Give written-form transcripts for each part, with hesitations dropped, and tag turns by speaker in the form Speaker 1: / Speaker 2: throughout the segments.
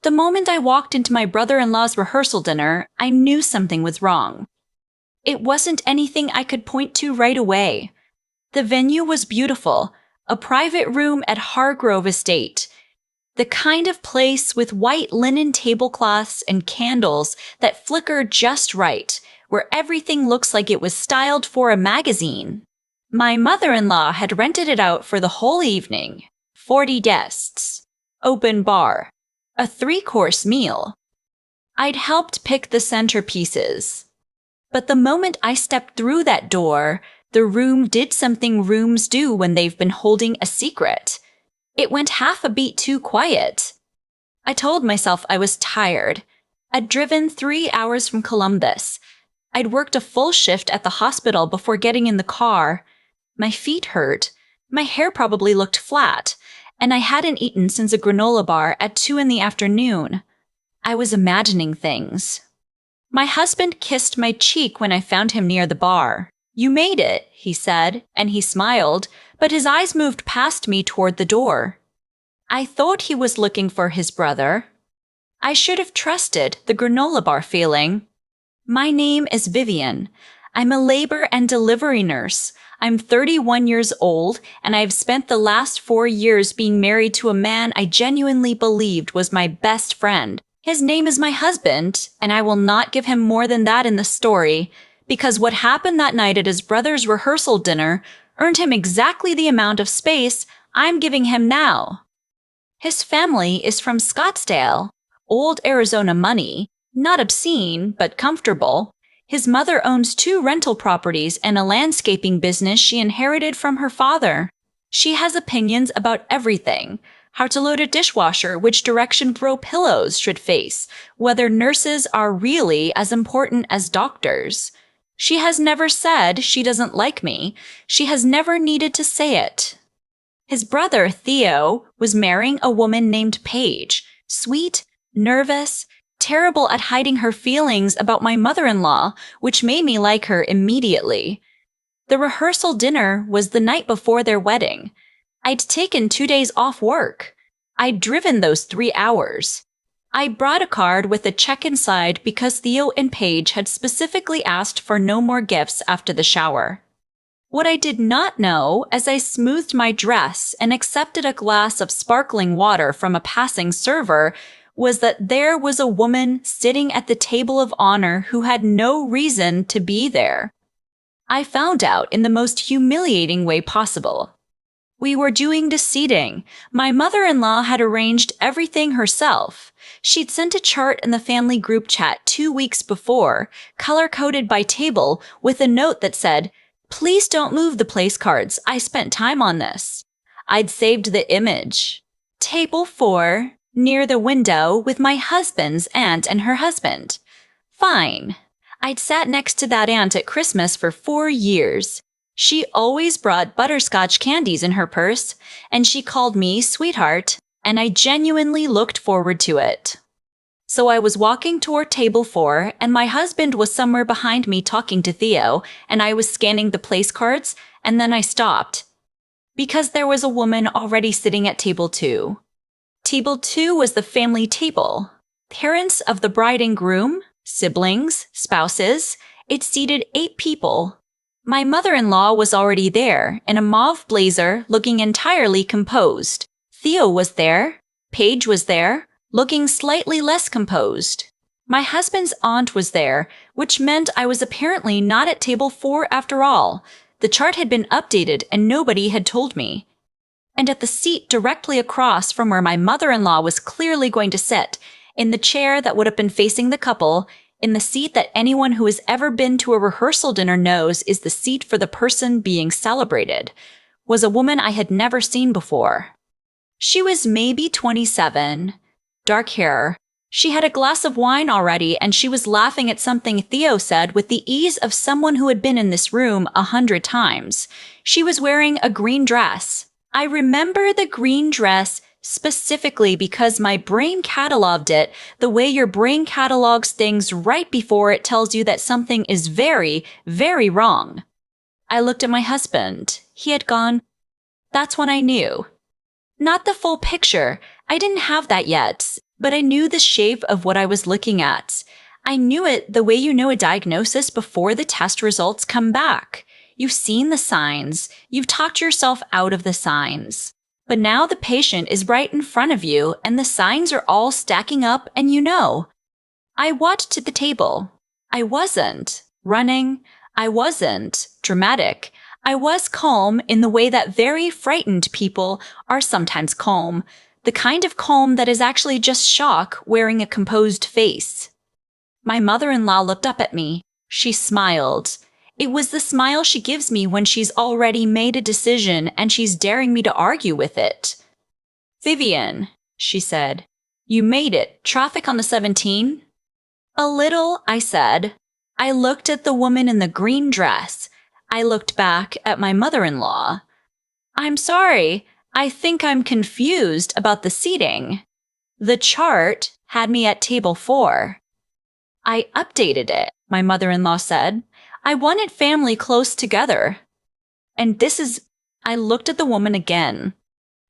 Speaker 1: The moment I walked into my brother-in-law's rehearsal dinner, I knew something was wrong. It wasn't anything I could point to right away. The venue was beautiful, a private room at Hargrove Estate. The kind of place with white linen tablecloths and candles that flicker just right, where everything looks like it was styled for a magazine. My mother-in-law had rented it out for the whole evening. 40 guests. Open bar. A 3-course meal. I'd helped pick the centerpieces. But the moment I stepped through that door, the room did something rooms do when they've been holding a secret. It went half a beat too quiet. I told myself I was tired. I'd driven 3 hours from Columbus. I'd worked a full shift at the hospital before getting in the car. My feet hurt. My hair probably looked flat. And I hadn't eaten since a granola bar at 2 in the afternoon. I was imagining things. My husband kissed my cheek when I found him near the bar. "You made it," he said, and he smiled, but his eyes moved past me toward the door. I thought he was looking for his brother. I should have trusted the granola bar feeling. My name is Vivian. I'm a labor and delivery nurse. I'm 31 years old, and I've spent the last 4 years being married to a man I genuinely believed was my best friend. His name is my husband, and I will not give him more than that in the story, because what happened that night at his brother's rehearsal dinner earned him exactly the amount of space I'm giving him now. His family is from Scottsdale, old Arizona money, not obscene, but comfortable. His mother owns 2 rental properties and a landscaping business she inherited from her father. She has opinions about everything: how to load a dishwasher, which direction throw pillows should face, whether nurses are really as important as doctors. She has never said she doesn't like me. She has never needed to say it. His brother, Theo, was marrying a woman named Paige, sweet, nervous, terrible at hiding her feelings about my mother-in-law, which made me like her immediately. The rehearsal dinner was the night before their wedding. I'd taken 2 days off work. I'd driven those 3 hours. I brought a card with a check inside because Theo and Paige had specifically asked for no more gifts after the shower. What I did not know, as I smoothed my dress and accepted a glass of sparkling water from a passing server, was that there was a woman sitting at the table of honor who had no reason to be there. I found out in the most humiliating way possible. We were doing the seating. My mother-in-law had arranged everything herself. She'd sent a chart in the family group chat 2 weeks before, color-coded by table, with a note that said, "Please don't move the place cards. I spent time on this." I'd saved the image. Table 4. Near the window with my husband's aunt and her husband. Fine. I'd sat next to that aunt at Christmas for 4 years. She always brought butterscotch candies in her purse, and she called me sweetheart, and I genuinely looked forward to it. So I was walking toward table 4, and my husband was somewhere behind me talking to Theo, and I was scanning the place cards, and then I stopped. Because there was a woman already sitting at table 2. Table 2 was the family table. Parents of the bride and groom, siblings, spouses. It seated 8 people. My mother-in-law was already there, in a mauve blazer, looking entirely composed. Theo was there. Paige was there, looking slightly less composed. My husband's aunt was there, which meant I was apparently not at table 4 after all. The chart had been updated and nobody had told me. And at the seat directly across from where my mother-in-law was clearly going to sit, in the chair that would have been facing the couple, in the seat that anyone who has ever been to a rehearsal dinner knows is the seat for the person being celebrated, was a woman I had never seen before. She was maybe 27, dark hair. She had a glass of wine already, and she was laughing at something Theo said with the ease of someone who had been in this room 100 times. She was wearing a green dress. I remember the green dress specifically because my brain cataloged it the way your brain catalogs things right before it tells you that something is very, very wrong. I looked at my husband. He had gone. That's when I knew. Not the full picture. I didn't have that yet. But I knew the shape of what I was looking at. I knew it the way you know a diagnosis before the test results come back. You've seen the signs. You've talked yourself out of the signs. But now the patient is right in front of you and the signs are all stacking up and you know. I walked to the table. I wasn't running. I wasn't dramatic. I was calm in the way that very frightened people are sometimes calm. The kind of calm that is actually just shock wearing a composed face. My mother-in-law looked up at me. She smiled. It was the smile she gives me when she's already made a decision and she's daring me to argue with it. "Vivian," she said, "you made it. Traffic on the 17?" "A little," I said. I looked at the woman in the green dress. I looked back at my mother-in-law. "I'm sorry. I think I'm confused about the seating. The chart had me at table 4. "I updated it," my mother-in-law said. "I wanted family close together." And I looked at the woman again.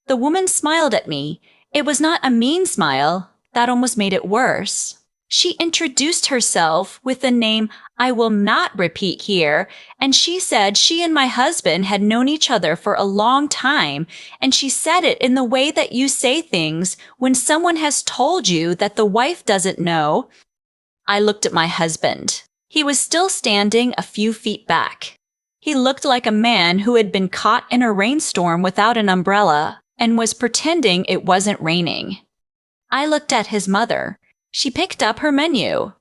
Speaker 1: The woman smiled at me. It was not a mean smile. That almost made it worse. She introduced herself with a name I will not repeat here, and she said she and my husband had known each other for a long time, and she said it in the way that you say things when someone has told you that the wife doesn't know. I looked at my husband. He was still standing a few feet back. He looked like a man who had been caught in a rainstorm without an umbrella and was pretending it wasn't raining. I looked at his mother. She picked up her menu.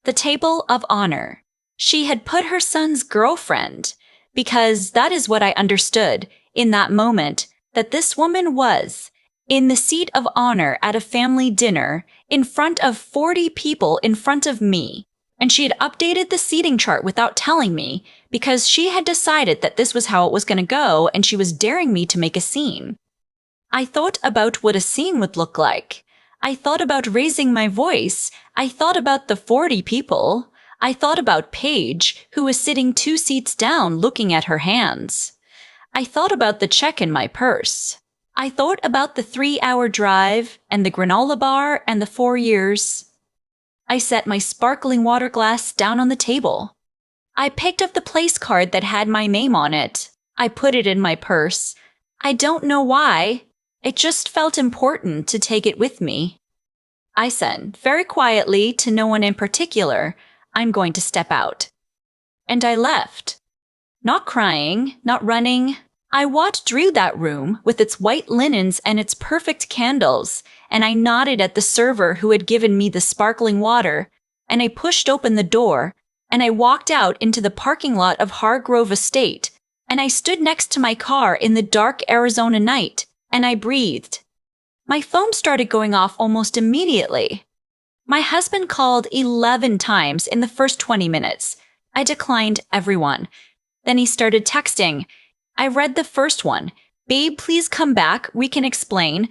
Speaker 1: The table of honor. She had put her son's girlfriend, because that is what I understood in that moment, that this woman was in the seat of honor at a family dinner in front of 40 people in front of me. And she had updated the seating chart without telling me because she had decided that this was how it was going to go and she was daring me to make a scene. I thought about what a scene would look like. I thought about raising my voice. I thought about the 40 people. I thought about Paige, who was sitting 2 seats down looking at her hands. I thought about the check in my purse. I thought about the 3-hour drive and the granola bar and the 4 years. I set my sparkling water glass down on the table. I picked up the place card that had my name on it. I put it in my purse. I don't know why. It just felt important to take it with me. I said, very quietly, to no one in particular, "I'm going to step out." And I left. Not crying, not running. I walked through that room with its white linens and its perfect candles, and I nodded at the server who had given me the sparkling water, and I pushed open the door, and I walked out into the parking lot of Hargrove Estate, and I stood next to my car in the dark Arizona night, and I breathed. My phone started going off almost immediately. My husband called 11 times in the first 20 minutes. I declined everyone. Then he started texting. I read the first one. "Babe, please come back. We can explain."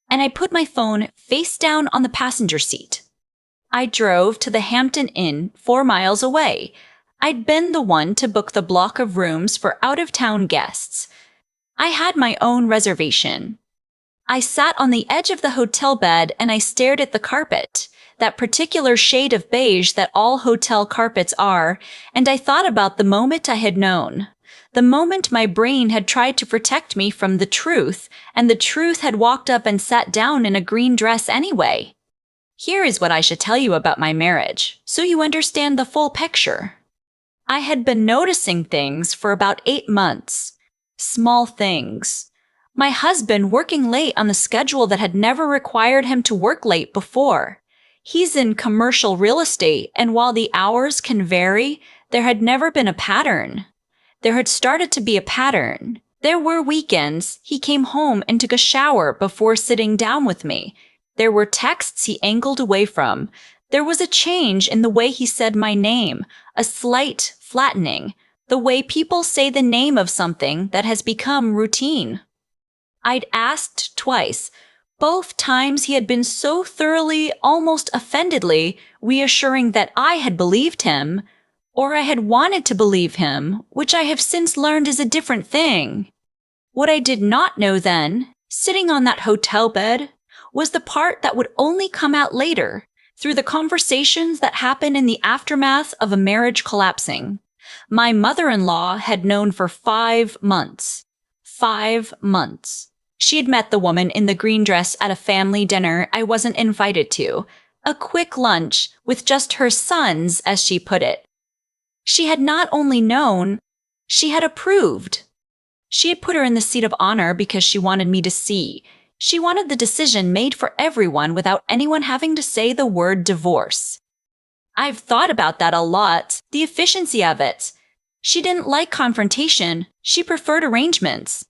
Speaker 1: And I put my phone face down on the passenger seat. I drove to the Hampton Inn 4 miles away. I'd been the one to book the block of rooms for out-of-town guests. I had my own reservation. I sat on the edge of the hotel bed and I stared at the carpet, that particular shade of beige that all hotel carpets are, and I thought about the moment I had known. The moment my brain had tried to protect me from the truth, and the truth had walked up and sat down in a green dress anyway. Here is what I should tell you about my marriage, so you understand the full picture. I had been noticing things for about 8 months. Small things. My husband working late on the schedule that had never required him to work late before. He's in commercial real estate, and while the hours can vary, there had never been a pattern. There had started to be a pattern. There were weekends he came home and took a shower before sitting down with me. There were texts he angled away from. There was a change in the way he said my name, a slight flattening, the way people say the name of something that has become routine. I'd asked twice. Both times he had been so thoroughly, almost offendedly, reassuring that I had believed him, or I had wanted to believe him, which I have since learned is a different thing. What I did not know then, sitting on that hotel bed, was the part that would only come out later, through the conversations that happen in the aftermath of a marriage collapsing. My mother-in-law had known for 5 months. 5 months. She had met the woman in the green dress at a family dinner I wasn't invited to, a quick lunch with just her sons, as she put it. She had not only known, she had approved. She had put her in the seat of honor because she wanted me to see. She wanted the decision made for everyone without anyone having to say the word divorce. I've thought about that a lot, the efficiency of it. She didn't like confrontation. She preferred arrangements.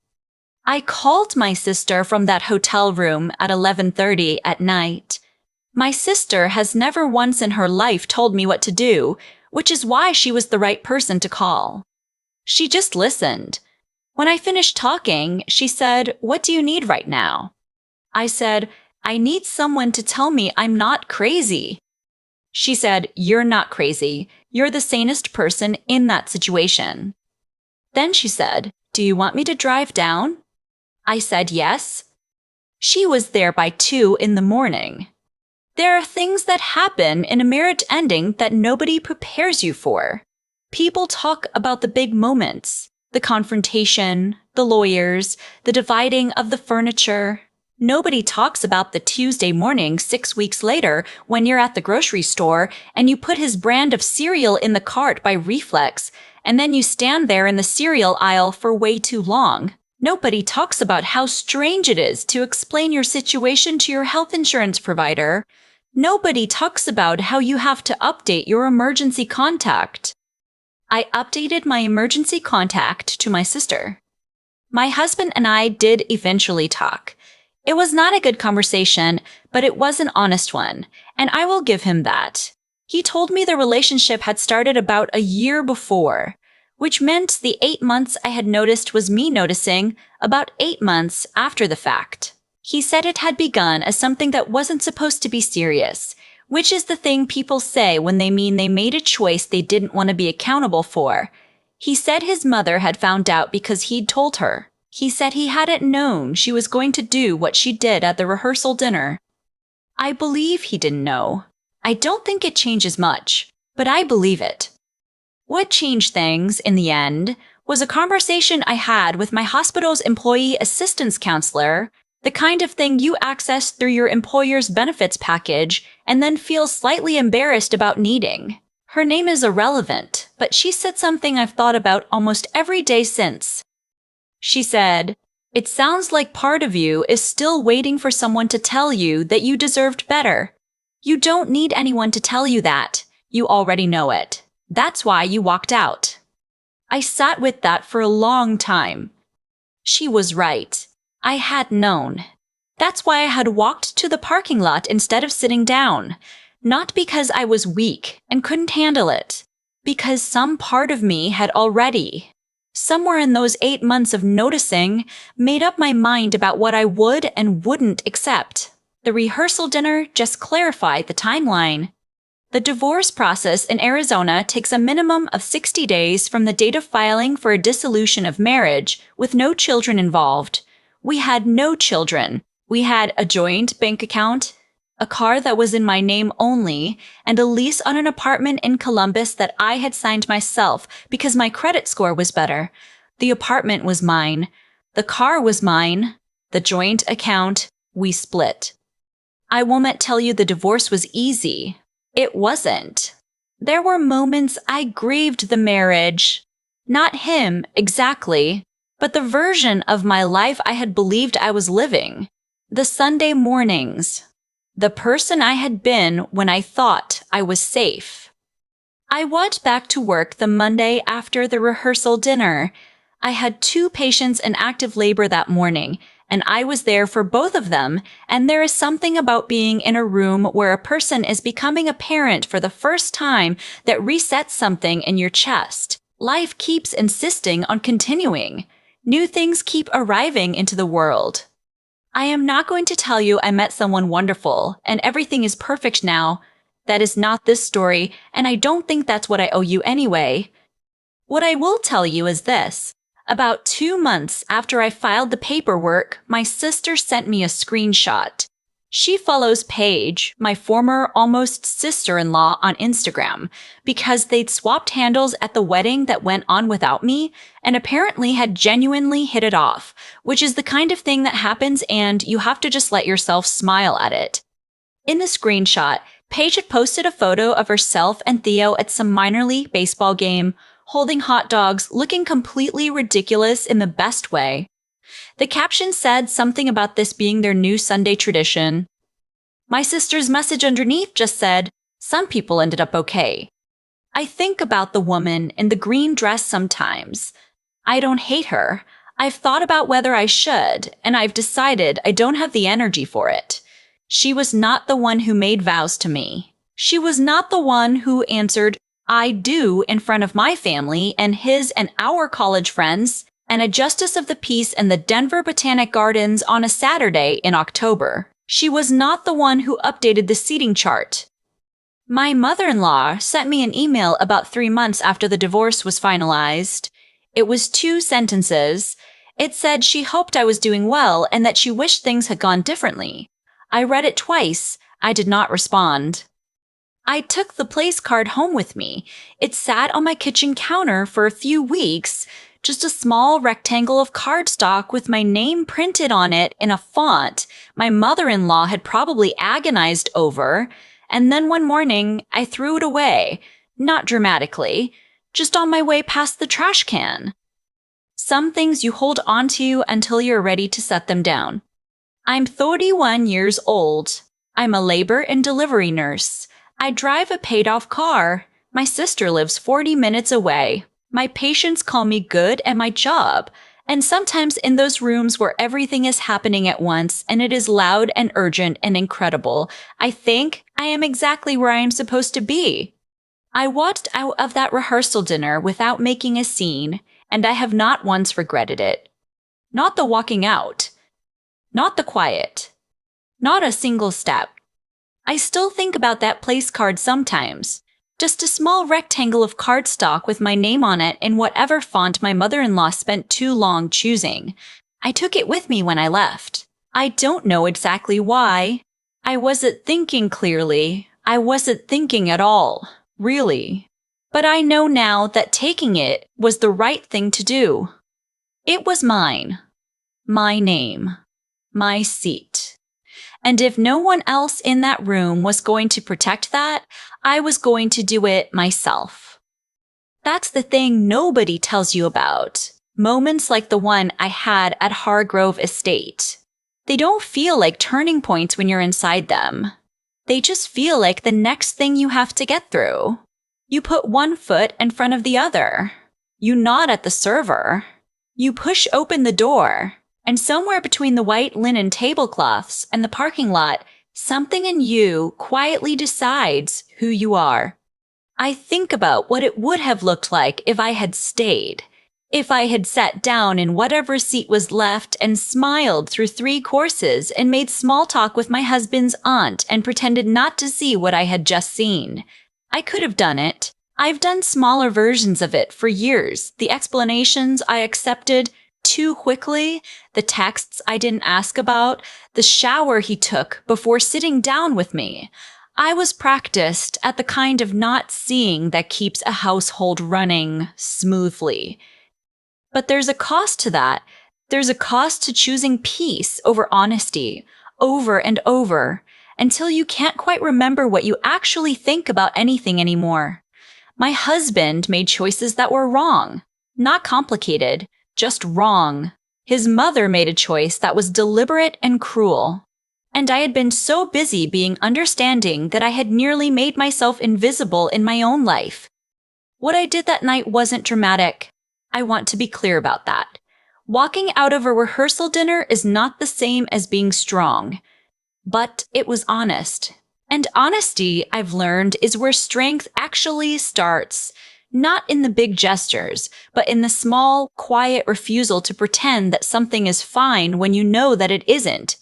Speaker 1: I called my sister from that hotel room at 11:30 at night. My sister has never once in her life told me what to do, which is why she was the right person to call. She just listened. When I finished talking, she said, "What do you need right now?" I said, "I need someone to tell me I'm not crazy." She said, "You're not crazy. You're the sanest person in that situation." Then she said, "Do you want me to drive down?" I said yes. She was there by 2 in the morning. There are things that happen in a marriage ending that nobody prepares you for. People talk about the big moments, the confrontation, the lawyers, the dividing of the furniture. Nobody talks about the Tuesday morning 6 weeks later when you're at the grocery store and you put his brand of cereal in the cart by reflex, and then you stand there in the cereal aisle for way too long. Nobody talks about how strange it is to explain your situation to your health insurance provider. Nobody talks about how you have to update your emergency contact. I updated my emergency contact to my sister. My husband and I did eventually talk. It was not a good conversation, but it was an honest one, and I will give him that. He told me the relationship had started about a year before, which meant the 8 months I had noticed was me noticing about 8 months after the fact. He said it had begun as something that wasn't supposed to be serious, which is the thing people say when they mean they made a choice they didn't want to be accountable for. He said his mother had found out because he'd told her. He said he hadn't known she was going to do what she did at the rehearsal dinner. I believe he didn't know. I don't think it changes much, but I believe it. What changed things, in the end, was a conversation I had with my hospital's employee assistance counselor, the kind of thing you access through your employer's benefits package and then feel slightly embarrassed about needing. Her name is irrelevant, but she said something I've thought about almost every day since. She said, "It sounds like part of you is still waiting for someone to tell you that you deserved better. You don't need anyone to tell you that. You already know it. That's why you walked out." I sat with that for a long time. She was right. I had known. That's why I had walked to the parking lot instead of sitting down. Not because I was weak and couldn't handle it. Because some part of me had already, somewhere in those 8 months of noticing, made up my mind about what I would and wouldn't accept. The rehearsal dinner just clarified the timeline. The divorce process in Arizona takes a minimum of 60 days from the date of filing for a dissolution of marriage with no children involved. We had no children. We had a joint bank account, a car that was in my name only, and a lease on an apartment in Columbus that I had signed myself because my credit score was better. The apartment was mine. The car was mine. The joint account, we split. I won't tell you the divorce was easy. It wasn't. There were moments I grieved the marriage. Not him, exactly, but the version of my life I had believed I was living. The Sunday mornings. The person I had been when I thought I was safe. I went back to work the Monday after the rehearsal dinner. I had 2 patients in active labor that morning, and I was there for both of them, and there is something about being in a room where a person is becoming a parent for the first time that resets something in your chest. Life keeps insisting on continuing. New things keep arriving into the world. I am not going to tell you I met someone wonderful and everything is perfect now. That is not this story, and I don't think that's what I owe you anyway. What I will tell you is this. About 2 months after I filed the paperwork, my sister sent me a screenshot. She follows Paige, my former almost sister-in-law, on Instagram because they'd swapped handles at the wedding that went on without me and apparently had genuinely hit it off, which is the kind of thing that happens and you have to just let yourself smile at it. In the screenshot, Paige had posted a photo of herself and Theo at some minor league baseball game, holding hot dogs, looking completely ridiculous in the best way. The caption said something about this being their new Sunday tradition. My sister's message underneath just said, "Some people ended up okay." I think about the woman in the green dress sometimes. I don't hate her. I've thought about whether I should, and I've decided I don't have the energy for it. She was not the one who made vows to me. She was not the one who answered, "I do," in front of my family and his and our college friends, and a justice of the peace in the Denver Botanic Gardens on a Saturday in October. She was not the one who updated the seating chart. My mother-in-law sent me an email about 3 months after the divorce was finalized. It was 2 sentences. It said she hoped I was doing well and that she wished things had gone differently. I read it twice. I did not respond. I took the place card home with me. It sat on my kitchen counter for a few weeks, just a small rectangle of cardstock with my name printed on it in a font my mother-in-law had probably agonized over, and then one morning I threw it away, not dramatically, just on my way past the trash can. Some things you hold onto until you're ready to set them down. I'm 31 years old. I'm a labor and delivery nurse. I drive a paid-off car. My sister lives 40 minutes away. My patients call me good at my job, and sometimes in those rooms where everything is happening at once and it is loud and urgent and incredible, I think I am exactly where I am supposed to be. I walked out of that rehearsal dinner without making a scene, and I have not once regretted it. Not the walking out. Not the quiet. Not a single step. I still think about that place card sometimes. Just a small rectangle of cardstock with my name on it in whatever font my mother-in-law spent too long choosing. I took it with me when I left. I don't know exactly why. I wasn't thinking clearly. I wasn't thinking at all, really. But I know now that taking it was the right thing to do. It was mine. My name. My seat. And if no one else in that room was going to protect that, I was going to do it myself. That's the thing nobody tells you about. Moments like the one I had at Hargrove Estate. They don't feel like turning points when you're inside them. They just feel like the next thing you have to get through. You put one foot in front of the other. You nod at the server. You push open the door. And somewhere between the white linen tablecloths and the parking lot, something in you quietly decides who you are. I think about what it would have looked like if I had stayed. If I had sat down in whatever seat was left and smiled through 3 courses and made small talk with my husband's aunt and pretended not to see what I had just seen. I could have done it. I've done smaller versions of it for years. The explanations I accepted too quickly, the texts I didn't ask about, the shower he took before sitting down with me. I was practiced at the kind of not seeing that keeps a household running smoothly. But there's a cost to that. There's a cost to choosing peace over honesty, over and over, until you can't quite remember what you actually think about anything anymore. My husband made choices that were wrong, not complicated, just wrong. His mother made a choice that was deliberate and cruel. And I had been so busy being understanding that I had nearly made myself invisible in my own life. What I did that night wasn't dramatic. I want to be clear about that. Walking out of a rehearsal dinner is not the same as being strong. But it was honest. And honesty, I've learned, is where strength actually starts. Not in the big gestures, but in the small, quiet refusal to pretend that something is fine when you know that it isn't.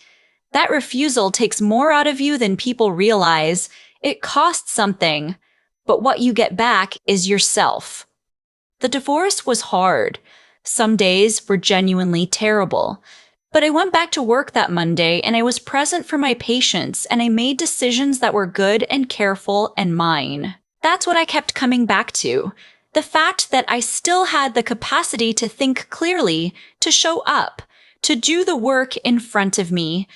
Speaker 1: That refusal takes more out of you than people realize. It costs something, but what you get back is yourself. The divorce was hard. Some days were genuinely terrible. But I went back to work that Monday and I was present for my patients and I made decisions that were good and careful and mine. That's what I kept coming back to. The fact that I still had the capacity to think clearly, to show up, to do the work in front of me.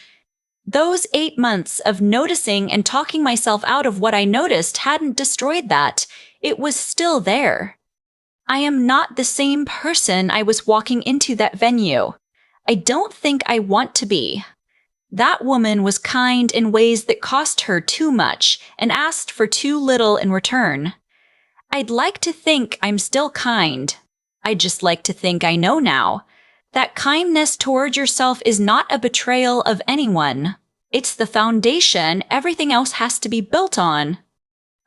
Speaker 1: Those 8 months of noticing and talking myself out of what I noticed hadn't destroyed that. It was still there. I am not the same person I was walking into that venue. I don't think I want to be. That woman was kind in ways that cost her too much and asked for too little in return. I'd like to think I'm still kind. I'd just like to think I know now that kindness toward yourself is not a betrayal of anyone. It's the foundation everything else has to be built on.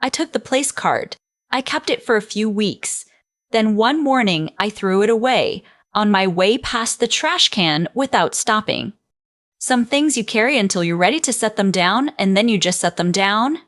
Speaker 1: I took the place card. I kept it for a few weeks. Then one morning I threw it away on my way past the trash can without stopping. Some things you carry until you're ready to set them down, and then you just set them down.